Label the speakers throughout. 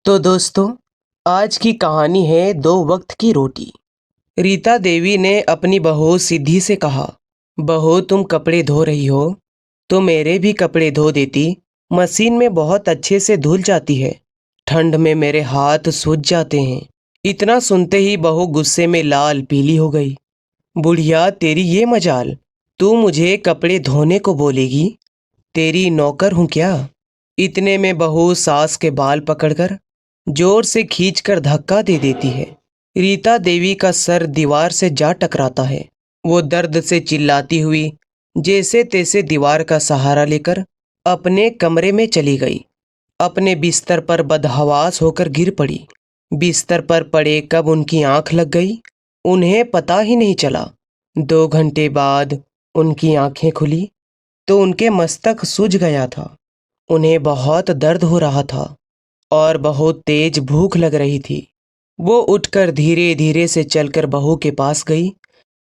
Speaker 1: तो दोस्तों, आज की कहानी है दो वक्त की रोटी। रीता देवी ने अपनी बहू सिद्धि से कहा, बहू तुम कपड़े धो रही हो तो मेरे भी कपड़े धो देती। मशीन में बहुत अच्छे से धुल जाती है, ठंड में मेरे हाथ सूज जाते हैं। इतना सुनते ही बहू गुस्से में लाल पीली हो गई। बुढ़िया तेरी ये मजाल, तू मुझे कपड़े धोने को बोलेगी? तेरी नौकर हूँ क्या? इतने में बहू सास के बाल पकड़कर जोर से खींचकर धक्का दे देती है। रीता देवी का सर दीवार से जा टकराता है। वो दर्द से चिल्लाती हुई जैसे तैसे दीवार का सहारा लेकर अपने कमरे में चली गई। अपने बिस्तर पर बदहवास होकर गिर पड़ी। बिस्तर पर पड़े कब उनकी आंख लग गई, उन्हें पता ही नहीं चला। 2 घंटे बाद उनकी आंखें खुली तो उनके मस्तक सूज गया था। उन्हें बहुत दर्द हो रहा था और बहुत तेज भूख लग रही थी। वो उठकर धीरे धीरे से चलकर बहू के पास गई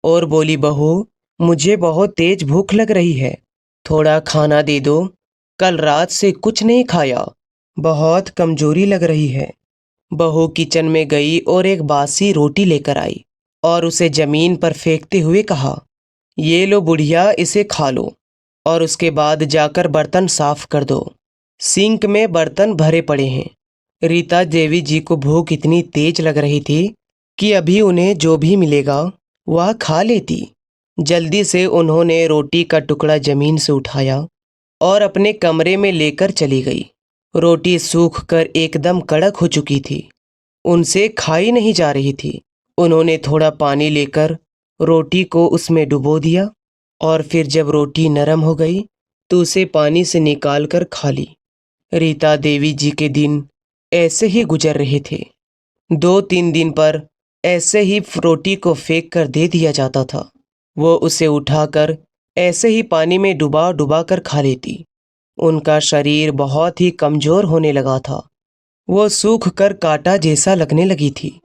Speaker 1: और बोली, बहू मुझे बहुत तेज भूख लग रही है, थोड़ा खाना दे दो। कल रात से कुछ नहीं खाया, बहुत कमजोरी लग रही है। बहू किचन में गई और एक बासी रोटी लेकर आई और उसे जमीन पर फेंकते हुए कहा, ये लो बुढ़िया, इसे खा लो और उसके बाद जाकर बर्तन साफ कर दो। सिंक में बर्तन भरे पड़े हैं। रीता देवी जी को भूख इतनी तेज लग रही थी कि अभी उन्हें जो भी मिलेगा वह खा लेती। जल्दी से उन्होंने रोटी का टुकड़ा जमीन से उठाया और अपने कमरे में लेकर चली गई। रोटी सूख कर एकदम कड़क हो चुकी थी, उनसे खाई नहीं जा रही थी। उन्होंने थोड़ा पानी लेकर रोटी को उसमें डुबो दिया और फिर जब रोटी नरम हो गई तो उसे पानी से निकाल कर खा ली। रीता देवी जी के दिन ऐसे ही गुजर रहे थे। 2-3 दिन पर ऐसे ही रोटी को फेंक कर दे दिया जाता था। वो उसे उठाकर ऐसे ही पानी में डुबा डुबा कर खा लेती। उनका शरीर बहुत ही कमजोर होने लगा था। वो सूख कर कांटा जैसा लगने लगी थी।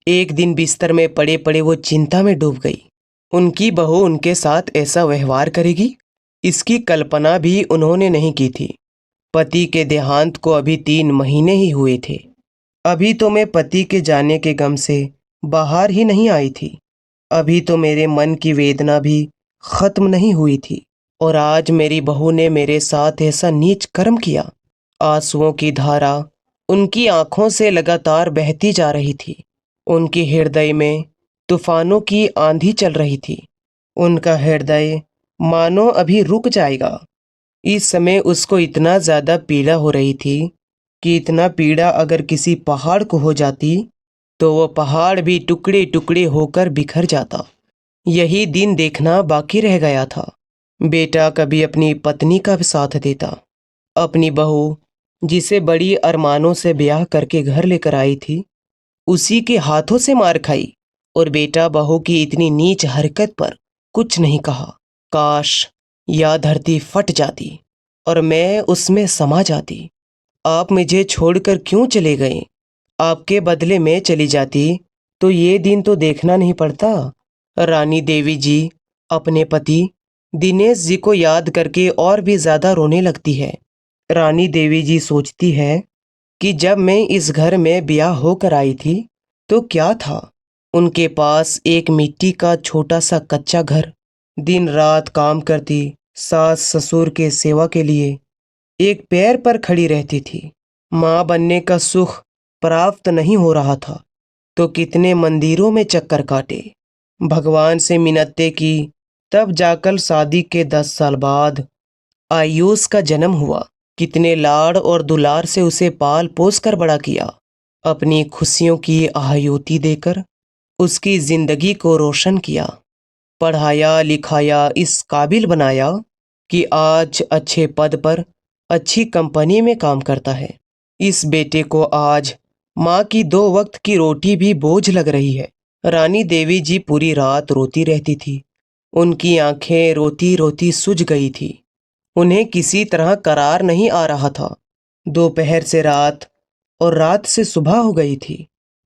Speaker 1: एक दिन बिस्तर में पड़े पड़े वो चिंता में डूब गई। उनकी बहू उनके साथ ऐसा व्यवहार करेगी, इसकी कल्पना भी उन्होंने नहीं की थी। पति के देहांत को अभी 3 महीने ही हुए थे। अभी तो मैं पति के जाने के गम से बाहर ही नहीं आई थी। अभी तो मेरे मन की वेदना भी खत्म नहीं हुई थी और आज मेरी बहू ने मेरे साथ ऐसा नीच कर्म किया। आंसुओं की धारा उनकी आंखों से लगातार बहती जा रही थी। उनके हृदय में तूफानों की आंधी चल रही थी। उनका हृदय मानो अभी रुक जाएगा। इस समय उसको इतना ज्यादा पीड़ा हो रही थी कि इतना पीड़ा अगर किसी पहाड़ को हो जाती तो वो पहाड़ भी टुकड़े टुकड़े होकर बिखर जाता। यही दिन देखना बाकी रह गया था। बेटा कभी अपनी पत्नी का भी साथ देता। अपनी बहू जिसे बड़ी अरमानों से ब्याह करके घर लेकर आई थी, उसी के हाथों से मार खाई और बेटा बहू की इतनी नीच हरकत पर कुछ नहीं कहा। काश यह धरती फट जाती और मैं उसमें समा जाती। आप मुझे छोड़कर क्यों चले गए? आपके बदले में चली जाती तो ये दिन तो देखना नहीं पड़ता। रानी देवी जी अपने पति दिनेश जी को याद करके और भी ज्यादा रोने लगती है। रानी देवी जी सोचती है कि जब मैं इस घर में ब्याह होकर आई थी तो क्या था। उनके पास एक मिट्टी का छोटा सा कच्चा घर, दिन रात काम करती सास ससुर के सेवा के लिए एक पैर पर खड़ी रहती थी। माँ बनने का सुख प्राप्त नहीं हो रहा था तो कितने मंदिरों में चक्कर काटे, भगवान से मिन्नतें की, तब जाकर शादी के 10 साल बाद आयुष का जन्म हुआ। कितने लाड़ और दुलार से उसे पाल पोस कर बड़ा किया, अपनी खुशियों की आहुति देकर उसकी जिंदगी को रोशन किया, पढ़ाया लिखाया, इस काबिल बनाया कि आज अच्छे पद पर अच्छी कंपनी में काम करता है। इस बेटे को आज माँ की 2 वक्त की रोटी भी बोझ लग रही है। रानी देवी जी पूरी रात रोती रहती थी। उनकी आंखें रोती रोती सूज गई थी। उन्हें किसी तरह करार नहीं आ रहा था। दोपहर से रात और रात से सुबह हो गई थी,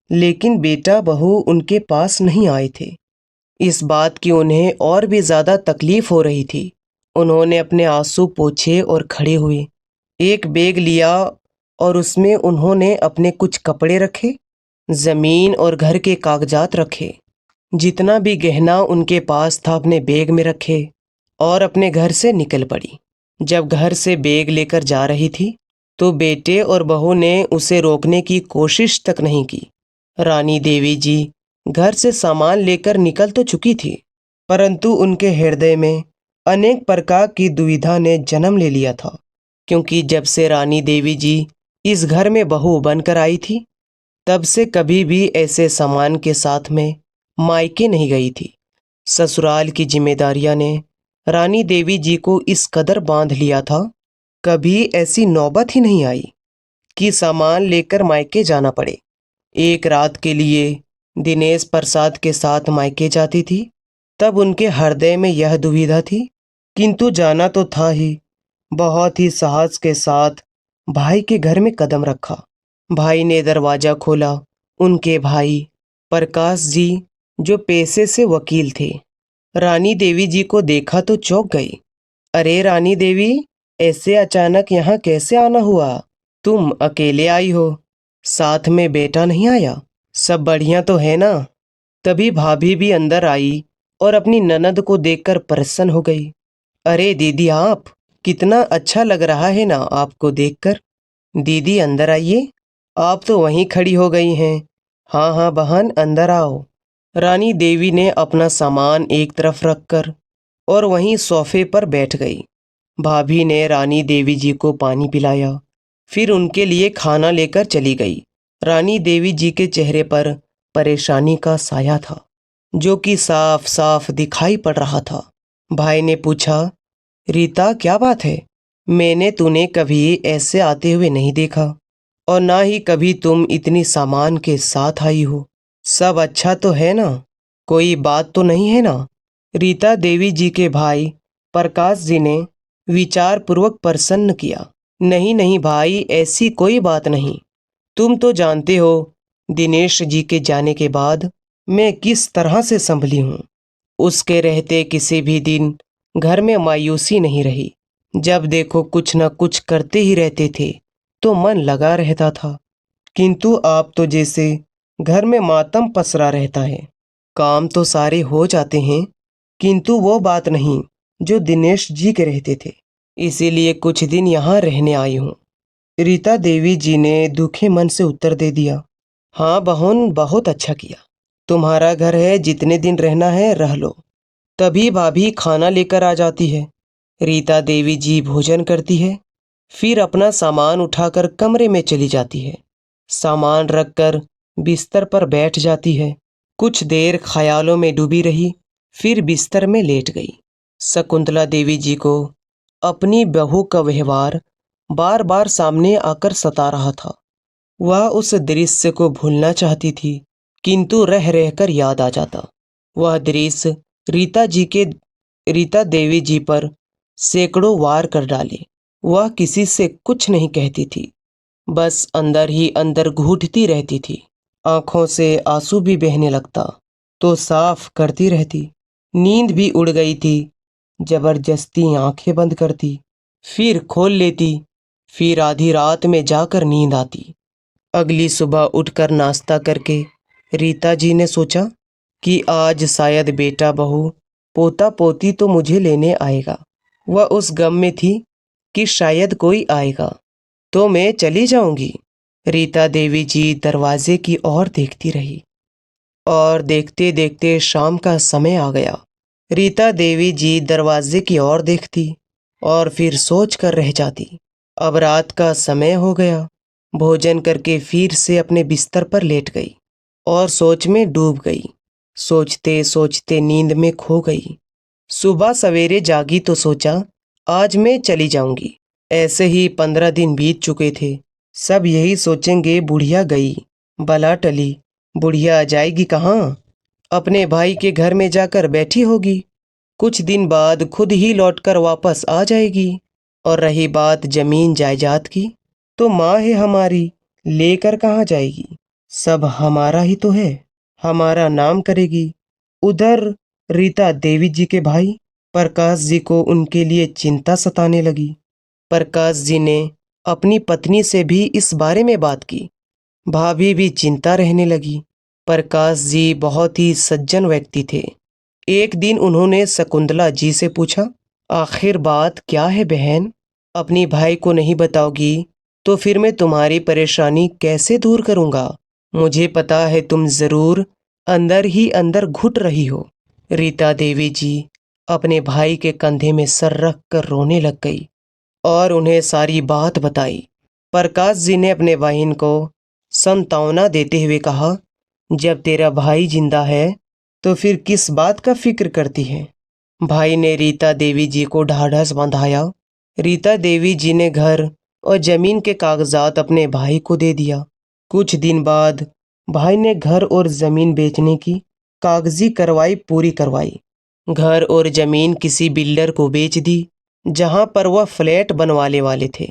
Speaker 1: लेकिन बेटा बहू उनके पास नहीं आए थे। इस बात की उन्हें और भी ज्यादा तकलीफ हो रही थी। उन्होंने अपने आंसू पोंछे और खड़े हुए। एक बैग लिया और उसमें उन्होंने अपने कुछ कपड़े रखे, जमीन और घर के कागजात रखे। जितना भी गहना उनके पास था अपने बैग में रखे और अपने घर से निकल पड़ी। जब घर से बैग लेकर जा रही थी तो बेटे और बहू ने उसे रोकने की कोशिश तक नहीं की। रानी देवी जी घर से सामान लेकर निकल तो चुकी थी, परंतु उनके हृदय में अनेक प्रकार की दुविधा ने जन्म ले लिया था, क्योंकि जब से रानी देवी जी इस घर में बहू बनकर आई थी, तब से कभी भी ऐसे सामान के साथ में मायके नहीं गई थी। ससुराल की जिम्मेदारियां ने रानी देवी जी को इस कदर बांध लिया था, कभी ऐसी नौबत ही नहीं आई कि सामान लेकर मायके जाना पड़े। एक रात के लिए दिनेश प्रसाद के साथ मायके जाती थी, तब उनके हृदय में यह दुविधा थी, किंतु जाना तो था ही। बहुत ही साहस के साथ भाई के घर में कदम रखा। भाई ने दरवाजा खोला। उनके भाई प्रकाश जी, जो पेशे से वकील थे, रानी देवी जी को देखा तो चौंक गई। अरे रानी देवी, ऐसे अचानक यहाँ कैसे आना हुआ? तुम अकेले आई हो, साथ में बेटा नहीं आया? सब बढ़िया तो है ना? तभी भाभी भी अंदर आई और अपनी ननद को देखकर प्रसन्न हो गई। अरे दीदी, आप कितना अच्छा लग रहा है ना आपको देखकर। दीदी अंदर आइए, आप तो वहीं खड़ी हो गई हैं। हाँ हाँ बहन, अंदर आओ। रानी देवी ने अपना सामान एक तरफ रखकर और वहीं सोफे पर बैठ गई। भाभी ने रानी देवी जी को पानी पिलाया, फिर उनके लिए खाना लेकर चली गई। रानी देवी जी के चेहरे पर परेशानी का साया था, जो कि साफ साफ दिखाई पड़ रहा था। भाई ने पूछा, रीता क्या बात है? मैंने तूने कभी ऐसे आते हुए नहीं देखा, और ना ही कभी तुम इतनी सामान के साथ आई हो। सब अच्छा तो है ना? कोई बात तो नहीं है ना? रीता देवी जी के भाई प्रकाश जी ने विचार पूर्वक प्रसन्न किया। नहीं नहीं भाई, ऐसी कोई बात नहीं। तुम तो जानते हो दिनेश जी के जाने के बाद मैं किस तरह से संभली हूँ। उसके रहते किसी भी दिन घर में मायूसी नहीं रही। जब देखो कुछ न कुछ करते ही रहते थे, तो मन लगा रहता था। किंतु आप तो जैसे घर में मातम पसरा रहता है। काम तो सारे हो जाते हैं, किंतु वो बात नहीं जो दिनेश जी के रहते थे। इसीलिए कुछ दिन यहाँ रहने आई हूँ। रीता देवी जी ने दुखे मन से उत्तर दे दिया। हाँ बहन, बहुत अच्छा किया। तुम्हारा घर है, जितने दिन रहना है रह लो। तभी भाभी खाना लेकर आ जाती है। रीता देवी जी भोजन करती है, फिर अपना सामान उठाकर कमरे में चली जाती है। सामान रखकर बिस्तर पर बैठ जाती है। कुछ देर ख्यालों में डूबी रही, फिर बिस्तर में लेट गई। शकुंतला देवी जी को अपनी बहू का व्यवहार बार बार सामने आकर सता रहा था। वह उस दृश्य को भूलना चाहती थी, किंतु रह रहकर याद आ जाता। वह दृश्य रीता देवी जी पर सैकड़ों वार कर डाले। वह किसी से कुछ नहीं कहती थी, बस अंदर ही अंदर घूटती रहती थी। आंखों से आंसू भी बहने लगता तो साफ करती रहती। नींद भी उड़ गई थी। जबरदस्ती आंखें बंद करती, फिर खोल लेती, फिर आधी रात में जाकर नींद आती। अगली सुबह उठकर नाश्ता करके रीता जी ने सोचा कि आज शायद बेटा बहू पोता पोती तो मुझे लेने आएगा। वह उस गम में थी कि शायद कोई आएगा तो मैं चली जाऊंगी। रीता देवी जी दरवाजे की ओर देखती रही और देखते देखते शाम का समय आ गया। रीता देवी जी दरवाजे की ओर देखती और फिर सोच कर रह जाती। अब रात का समय हो गया। भोजन करके फिर से अपने बिस्तर पर लेट गई और सोच में डूब गई। सोचते सोचते नींद में खो गई। सुबह सवेरे जागी तो सोचा, आज मैं चली जाऊंगी। ऐसे ही 15 दिन बीत चुके थे। सब यही सोचेंगे, बुढ़िया गई बला टली, बुढ़िया जाएगी कहाँ? अपने भाई के घर में जाकर बैठी होगी। कुछ दिन बाद खुद ही लौटकर वापस आ जाएगी। और रही बात जमीन जायदाद की, तो माँ है हमारी, लेकर कहाँ जाएगी? सब हमारा ही तो है, हमारा नाम करेगी। उधर रीता देवी जी के भाई प्रकाश जी को उनके लिए चिंता सताने लगी। प्रकाश जी ने अपनी पत्नी से भी इस बारे में बात की। भाभी भी चिंता रहने लगी। प्रकाश जी बहुत ही सज्जन व्यक्ति थे। एक दिन उन्होंने शकुंतला जी से पूछा, आखिर बात क्या है बहन? अपनी भाई को नहीं बताओगी तो फिर मैं तुम्हारी परेशानी कैसे दूर करूंगा? मुझे पता है तुम जरूर अंदर ही अंदर घुट रही हो। रीता देवी जी अपने भाई के कंधे में सर रख कर रोने लग गई और उन्हें सारी बात बताई। प्रकाश जी ने अपने बहन को सांत्वना देते हुए कहा, जब तेरा भाई जिंदा है तो फिर किस बात का फिक्र करती है? भाई ने रीता देवी जी को ढाढ़स बंधाया। रीता देवी जी ने घर और जमीन के कागजात अपने भाई को दे दिया। कुछ दिन बाद भाई ने घर और जमीन बेचने की कागजी कार्रवाई पूरी करवाई। घर और जमीन किसी बिल्डर को बेच दी, जहां पर वह फ्लैट बनवाने वाले थे।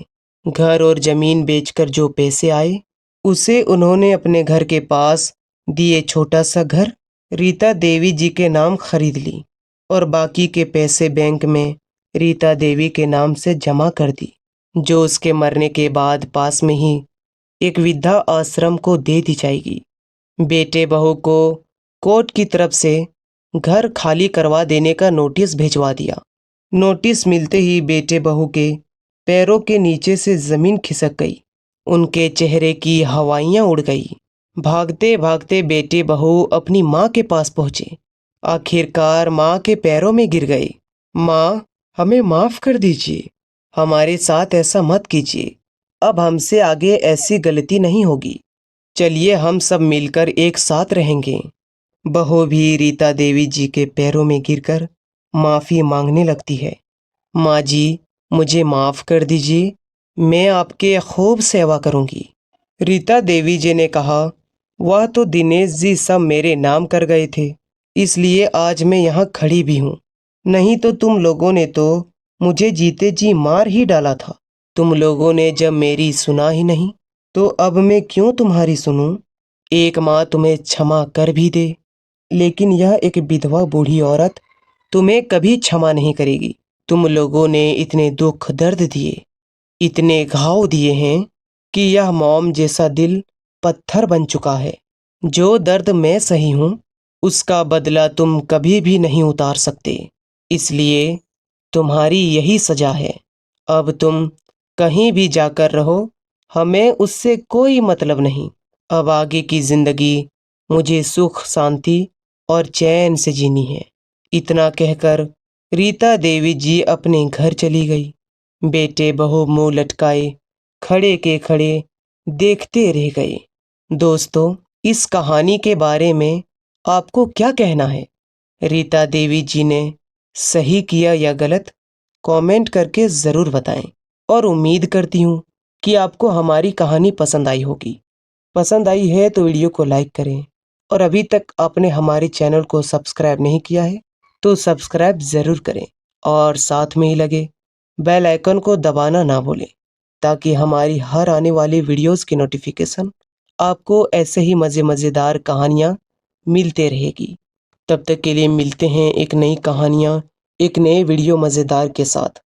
Speaker 1: घर और जमीन बेचकर जो पैसे आए उसे उन्होंने अपने घर के पास दिए छोटा सा घर रीता देवी जी के नाम खरीद ली और बाकी के पैसे बैंक में रीता देवी के नाम से जमा कर दी, जो उसके मरने के बाद पास में ही एक वृद्धा आश्रम को दे दी जाएगी। बेटे बहू को कोर्ट की तरफ से घर खाली करवा देने का नोटिस भिजवा दिया। नोटिस मिलते ही बेटे बहू के पैरों के नीचे से जमीन खिसक गई। उनके चेहरे की हवाइयां उड़ गई। भागते भागते बेटे बहू अपनी माँ के पास पहुंचे। आखिरकार माँ के पैरों में गिर गए। माँ, हमें माफ कर दीजिए, हमारे साथ ऐसा मत कीजिए। अब हमसे आगे ऐसी गलती नहीं होगी। चलिए हम सब मिलकर एक साथ रहेंगे। बहू भी रीता देवी जी के पैरों में गिरकर माफी मांगने लगती है। माँ जी, मुझे माफ कर दीजिए, मैं आपके खूब सेवा करूंगी। रीता देवी जी ने कहा, वह तो दिनेश जी सब मेरे नाम कर गए थे, इसलिए आज मैं यहाँ खड़ी भी हूँ। नहीं तो तुम लोगों ने तो मुझे जीते जी मार ही डाला था। तुम लोगों ने जब मेरी सुना ही नहीं तो अब मैं क्यों तुम्हारी सुनूं? एक माँ तुम्हें क्षमा कर भी दे, लेकिन यह एक विधवा बूढ़ी औरत तुम्हें कभी क्षमा नहीं करेगी। तुम लोगों ने इतने दुख दर्द दिए, इतने घाव दिए हैं कि यह मोम जैसा दिल पत्थर बन चुका है। जो दर्द मैं सही हूँ उसका बदला तुम कभी भी नहीं उतार सकते, इसलिए तुम्हारी यही सजा है। अब तुम कहीं भी जाकर रहो, हमें उससे कोई मतलब नहीं। अब आगे की जिंदगी मुझे सुख शांति और चैन से जीनी है। इतना कहकर रीता देवी जी अपने घर चली गई। बेटे बहू मुंह लटकाए खड़े के खड़े देखते रह गए। दोस्तों, इस कहानी के बारे में आपको क्या कहना है? रीता देवी जी ने सही किया या गलत? कमेंट करके ज़रूर बताएं और उम्मीद करती हूँ कि आपको हमारी कहानी पसंद आई होगी। पसंद आई है तो वीडियो को लाइक करें और अभी तक आपने हमारे चैनल को सब्सक्राइब नहीं किया है तो सब्सक्राइब ज़रूर करें और साथ में ही लगे बेल आइकन को दबाना ना भूलें, ताकि हमारी हर आने वाली वीडियोस की नोटिफिकेशन आपको ऐसे ही मज़ेदार कहानियाँ मिलते रहेगी। तब तक के लिए मिलते हैं एक नई कहानियाँ एक नए वीडियो मज़ेदार के साथ।